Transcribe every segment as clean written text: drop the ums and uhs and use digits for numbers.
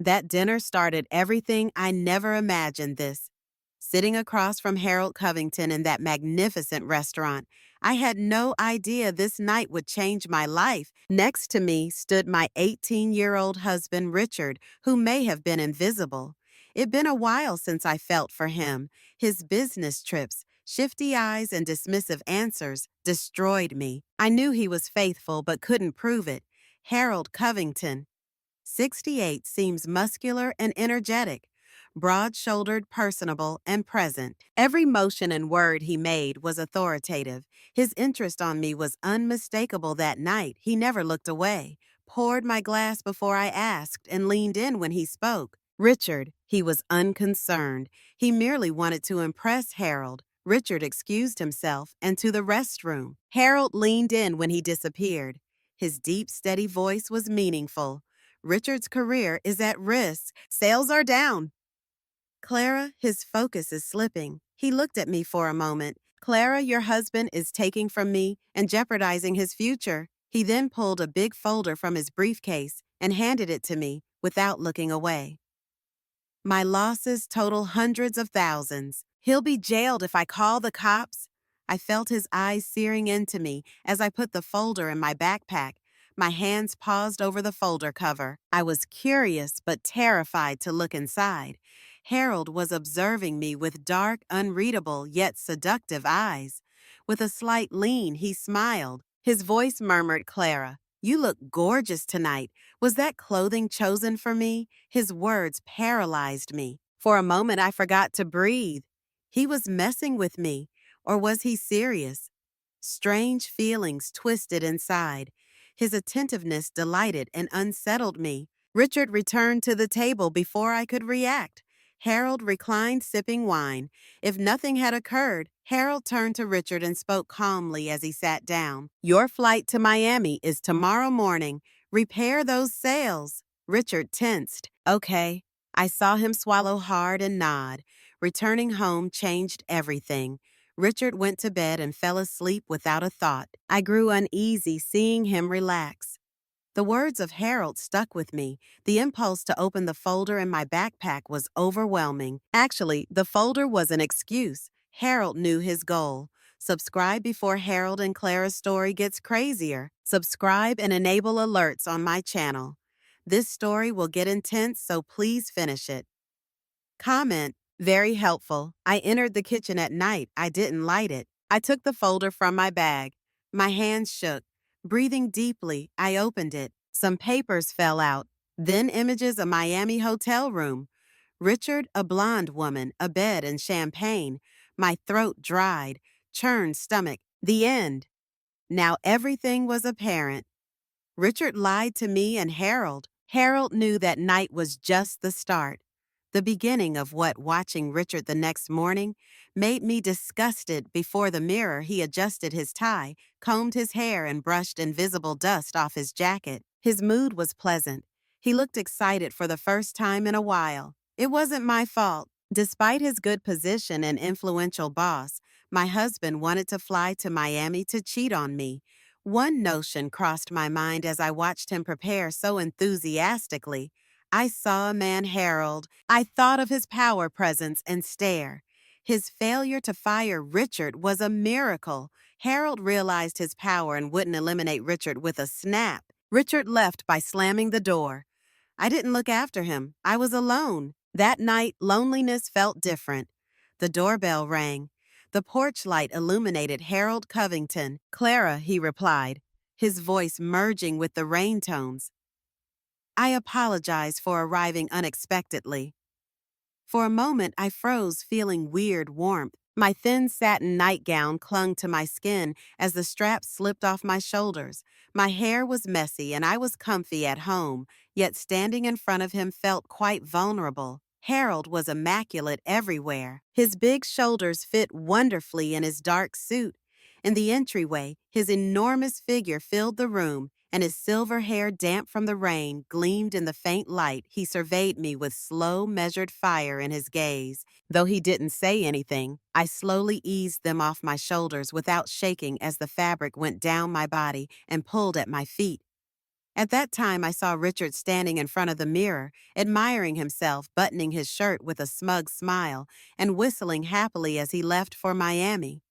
That dinner started everything I never imagined this. Sitting across from Harold Covington in that magnificent restaurant, I had no idea this night would change my life. Next to me stood my 18-year-old husband, Richard, who may have been invisible. It'd been a while since I felt for him. His business trips, shifty eyes, and dismissive answers destroyed me. I knew he was faithful but couldn't prove it. Harold Covington, 68, seems muscular and energetic, broad-shouldered, personable, and present. Every motion and word he made was authoritative. His interest on me was unmistakable that night. He never looked away, poured my glass before I asked, and leaned in when he spoke. Richard, he was unconcerned. He merely wanted to impress Harold. Richard excused himself and to the restroom. Harold leaned in when he disappeared. His deep, steady voice was meaningful. Richard's career is at risk. Sales are down. Clara, his focus is slipping. He looked at me for a moment. Clara, your husband is taking from me and jeopardizing his future. He then pulled a big folder from his briefcase and handed it to me without looking away. My losses total hundreds of thousands. He'll be jailed if I call the cops. I felt his eyes searing into me as I put the folder in my backpack. My hands paused over the folder cover. I was curious but terrified to look inside. Harold was observing me with dark, unreadable, yet seductive eyes. With a slight lean, he smiled. His voice murmured, "Clara, you look gorgeous tonight. Was that clothing chosen for me?" His words paralyzed me. For a moment, I forgot to breathe. He was messing with me, or was he serious? Strange feelings twisted inside. His attentiveness delighted and unsettled me. Richard returned to the table before I could react. Harold reclined sipping wine. If nothing had occurred, Harold turned to Richard and spoke calmly as he sat down. "Your flight to Miami is tomorrow morning. Repair those sails." Richard tensed. "Okay." I saw him swallow hard and nod. Returning home changed everything. Richard went to bed and fell asleep without a thought. I grew uneasy seeing him relax. The words of Harold stuck with me. The impulse to open the folder in my backpack was overwhelming. Actually, the folder was an excuse. Harold knew his goal. Subscribe before Harold and Clara's story gets crazier. Subscribe and enable alerts on my channel. This story will get intense, so please finish it. Comment: very helpful. I entered the kitchen at night. I didn't light it. I took the folder from my bag. My hands shook. Breathing deeply, I opened it. Some papers fell out. Then images of Miami hotel room. Richard, a blonde woman, a bed and champagne. My throat dried. Churned stomach. The end. Now everything was apparent. Richard lied to me and Harold. Harold knew that night was just the start. The beginning of what, watching Richard the next morning, made me disgusted. Before the mirror, he adjusted his tie, combed his hair, and brushed invisible dust off his jacket. His mood was pleasant. He looked excited for the first time in a while. It wasn't my fault. Despite his good position and influential boss, my husband wanted to fly to Miami to cheat on me. One notion crossed my mind as I watched him prepare so enthusiastically. I saw a man, Harold. I thought of his power presence and stare. His failure to fire Richard was a miracle. Harold realized his power and wouldn't eliminate Richard with a snap. Richard left by slamming the door. I didn't look after him. I was alone. That night, loneliness felt different. The doorbell rang. The porch light illuminated Harold Covington. "Clara," he replied, his voice merging with the rain tones. I apologized for arriving unexpectedly. For a moment, I froze, feeling weird warmth. My thin satin nightgown clung to my skin as the straps slipped off my shoulders. My hair was messy and I was comfy at home, yet standing in front of him felt quite vulnerable. Harold was immaculate everywhere. His big shoulders fit wonderfully in his dark suit. In the entryway, his enormous figure filled the room, and his silver hair, damp from the rain, gleamed in the faint light. He surveyed me with slow, measured fire in his gaze. Though he didn't say anything, I slowly eased them off my shoulders without shaking as the fabric went down my body and pulled at my feet. At that time, I saw Richard standing in front of the mirror, admiring himself, buttoning his shirt with a smug smile, and whistling happily as he left for Miami.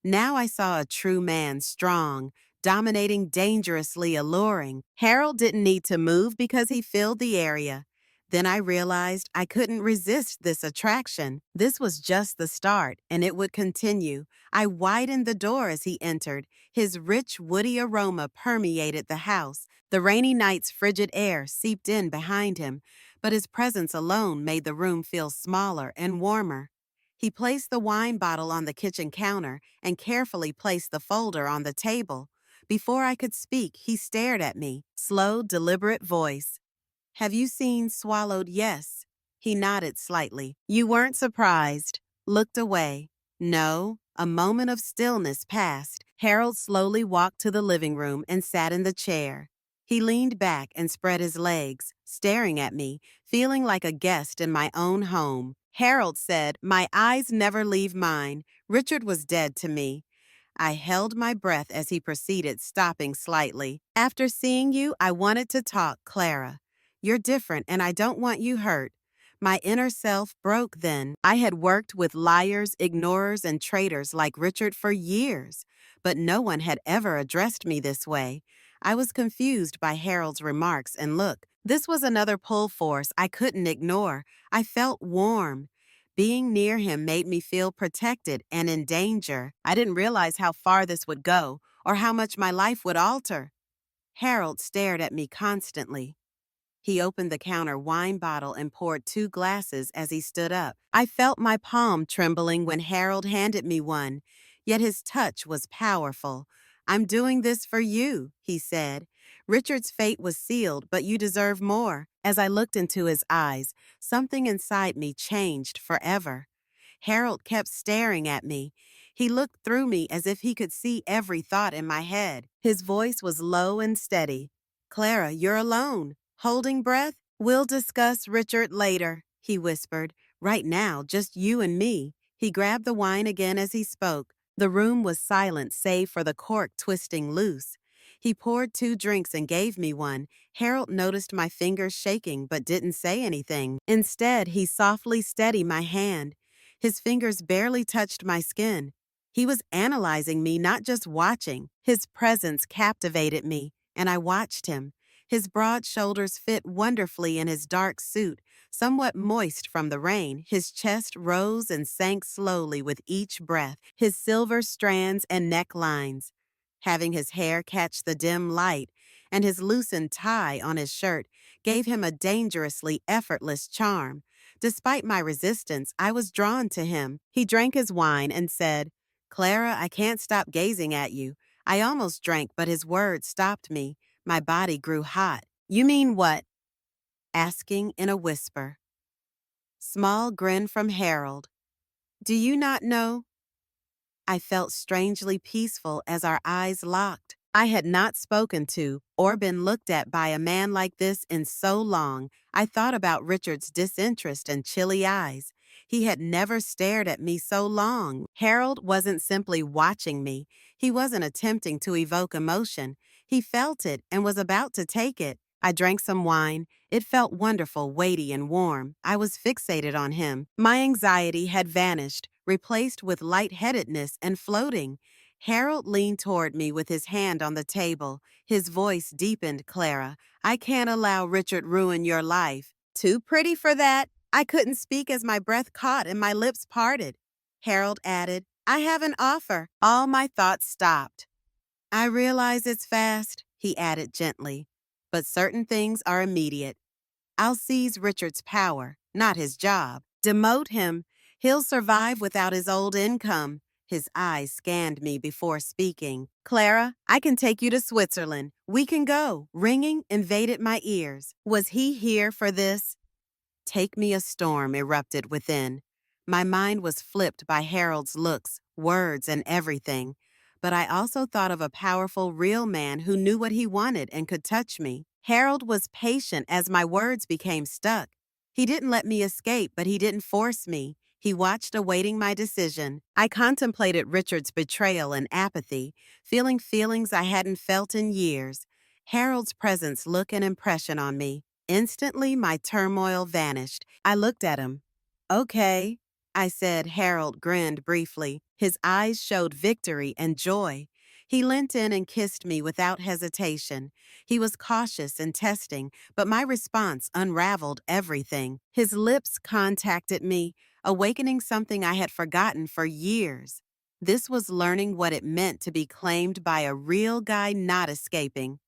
Now I saw a true man, strong, dominating, dangerously alluring. Harold didn't need to move because he filled the area. Then I realized I couldn't resist this attraction. This was just the start, and it would continue. I widened the door as he entered. His rich, woody aroma permeated the house. The rainy night's frigid air seeped in behind him, but his presence alone made the room feel smaller and warmer. He placed the wine bottle on the kitchen counter and carefully placed the folder on the table. Before I could speak, he stared at me, slow, deliberate voice. Have you seen Swallowed Yes? He nodded slightly. You weren't surprised. Looked away. No. A moment of stillness passed. Harold slowly walked to the living room and sat in the chair. He leaned back and spread his legs, staring at me, feeling like a guest in my own home. Harold said, my eyes never leave mine. Richard was dead to me. I held my breath as he proceeded, stopping slightly. After seeing you, I wanted to talk, Clara. You're different, and I don't want you hurt. My inner self broke then. I had worked with liars, ignorers, and traitors like Richard for years, but no one had ever addressed me this way. I was confused by Harold's remarks, and look, this was another pull force I couldn't ignore. I felt warm. Being near him made me feel protected and in danger. I didn't realize how far this would go or how much my life would alter. Harold stared at me constantly. He opened the counter wine bottle and poured 2 glasses as he stood up. I felt my palm trembling when Harold handed me one, yet his touch was powerful. I'm doing this for you, he said. Richard's fate was sealed, but you deserve more. As I looked into his eyes, something inside me changed forever. Harold kept staring at me. He looked through me as if he could see every thought in my head. His voice was low and steady. Clara, you're alone. Holding breath? We'll discuss Richard later, he whispered. Right now, just you and me. He grabbed the wine again as he spoke. The room was silent save for the cork twisting loose. He poured 2 drinks and gave me one. Harold noticed my fingers shaking but didn't say anything. Instead, he softly steadied my hand. His fingers barely touched my skin. He was analyzing me, not just watching. His presence captivated me, and I watched him. His broad shoulders fit wonderfully in his dark suit, somewhat moist from the rain. His chest rose and sank slowly with each breath, his silver strands and necklines. Having his hair catch the dim light and his loosened tie on his shirt gave him a dangerously effortless charm. Despite my resistance, I was drawn to him. He drank his wine and said, Clara, I can't stop gazing at you. I almost drank, but his words stopped me. My body grew hot. You mean what? Asking in a whisper. Small grin from Harold. Do you not know? I felt strangely peaceful as our eyes locked. I had not spoken to or been looked at by a man like this in so long. I thought about Richard's disinterest and chilly eyes. He had never stared at me so long. Harold wasn't simply watching me. He wasn't attempting to evoke emotion. He felt it and was about to take it. I drank some wine. It felt wonderful, weighty, and warm. I was fixated on him. My anxiety had vanished, replaced with lightheadedness and floating. Harold leaned toward me with his hand on the table. His voice deepened, Clara. I can't allow Richard ruin your life. Too pretty for that? I couldn't speak as my breath caught and my lips parted. Harold added, I have an offer. All my thoughts stopped. I realize it's fast, he added gently, but certain things are immediate. I'll seize Richard's power, not his job. Demote him. He'll survive without his old income. His eyes scanned me before speaking. Clara, I can take you to Switzerland. We can go. Ringing invaded my ears. Was he here for this? Take me a storm erupted within. My mind was flipped by Harold's looks, words, and everything. But I also thought of a powerful, real man who knew what he wanted and could touch me. Harold was patient as my words became stuck. He didn't let me escape, but he didn't force me. He watched, awaiting my decision. I contemplated Richard's betrayal and apathy, feeling feelings I hadn't felt in years. Harold's presence look an impression on me. Instantly, my turmoil vanished. I looked at him. Okay, I said. Harold grinned briefly. His eyes showed victory and joy. He leant in and kissed me without hesitation. He was cautious and testing, but my response unraveled everything. His lips contacted me, awakening something I had forgotten for years. This was learning what it meant to be claimed by a real guy not escaping.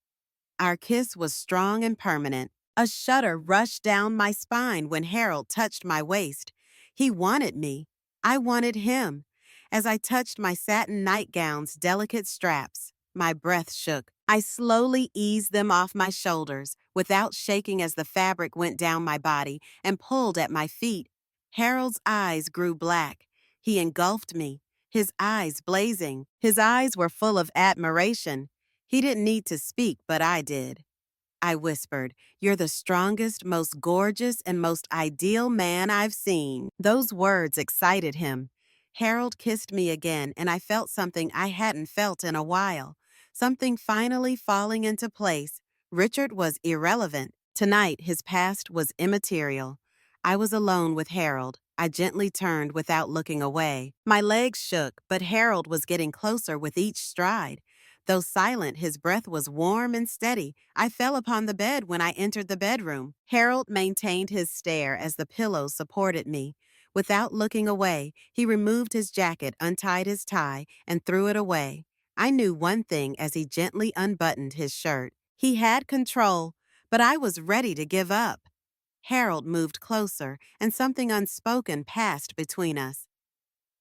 Our kiss was strong and permanent. A shudder rushed down my spine when Harold touched my waist. He wanted me. I wanted him. As I touched my satin nightgown's delicate straps, my breath shook. I slowly eased them off my shoulders, without shaking as the fabric went down my body and pulled at my feet. Harold's eyes grew black. He engulfed me, his eyes blazing. His eyes were full of admiration. He didn't need to speak, but I did. I whispered, "You're the strongest, most gorgeous, and most ideal man I've seen." Those words excited him. Harold kissed me again, and I felt something I hadn't felt in a while. Something finally falling into place. Richard was irrelevant. Tonight, his past was immaterial. I was alone with Harold. I gently turned without looking away. My legs shook, but Harold was getting closer with each stride. Though silent, his breath was warm and steady. I fell upon the bed when I entered the bedroom. Harold maintained his stare as the pillows supported me. Without looking away, he removed his jacket, untied his tie, and threw it away. I knew one thing as he gently unbuttoned his shirt. He had control, but I was ready to give up. Harold moved closer, and something unspoken passed between us.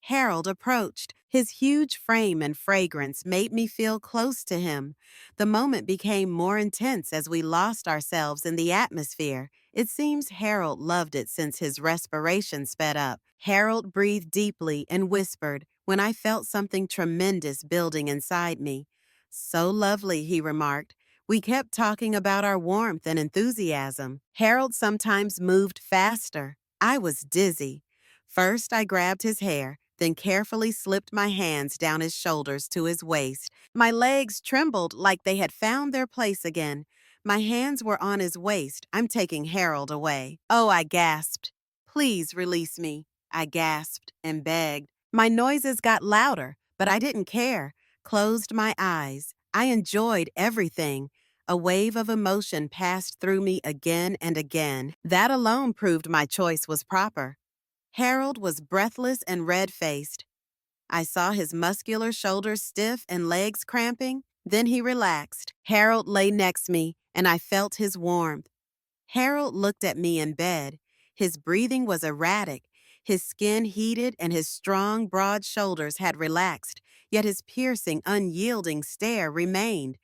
Harold approached. His huge frame and fragrance made me feel close to him. The moment became more intense as we lost ourselves in the atmosphere. It seems Harold loved it since his respiration sped up. Harold breathed deeply and whispered when I felt something tremendous building inside me. "So lovely," he remarked. We kept talking about our warmth and enthusiasm. Harold sometimes moved faster. I was dizzy. First, I grabbed his hair, then carefully slipped my hands down his shoulders to his waist. My legs trembled like they had found their place again. My hands were on his waist. "I'm taking Harold away." "Oh," I gasped. "Please release me." I gasped and begged. My noises got louder, but I didn't care. Closed my eyes. I enjoyed everything. A wave of emotion passed through me again and again. That alone proved my choice was proper. Harold was breathless and red-faced. I saw his muscular shoulders stiff and legs cramping. Then he relaxed. Harold lay next me, and I felt his warmth. Harold looked at me in bed. His breathing was erratic. His skin heated and his strong, broad shoulders had relaxed, yet his piercing, unyielding stare remained.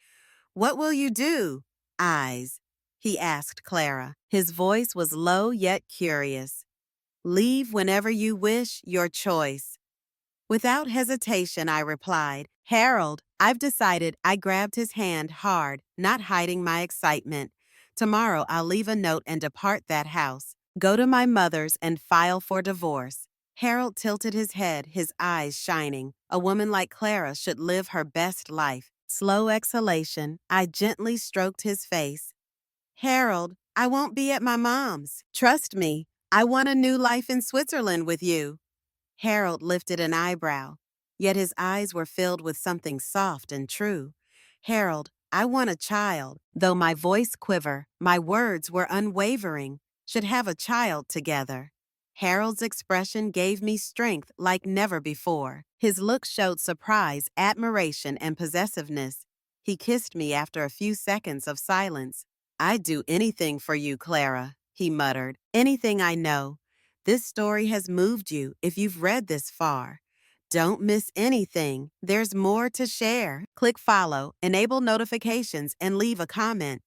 "What will you do?" "Eyes," he asked Clara. His voice was low yet curious. "Leave whenever you wish, your choice." Without hesitation, I replied, "Harold, I've decided." I grabbed his hand hard, not hiding my excitement. "Tomorrow I'll leave a note and depart that house. Go to my mother's and file for divorce." Harold tilted his head, his eyes shining. A woman like Clara should live her best life. Slow exhalation, I gently stroked his face. "Harold, I won't be at my mom's. Trust me, I want a new life in Switzerland with you." Harold lifted an eyebrow, yet his eyes were filled with something soft and true. "Harold, I want a child." Though my voice quivered, my words were unwavering. "Should have a child together." Harold's expression gave me strength like never before. His look showed surprise, admiration, and possessiveness. He kissed me after a few seconds of silence. "I'd do anything for you, Clara," he muttered. "Anything I know. This story has moved you if you've read this far. Don't miss anything. There's more to share. Click follow, enable notifications, and leave a comment.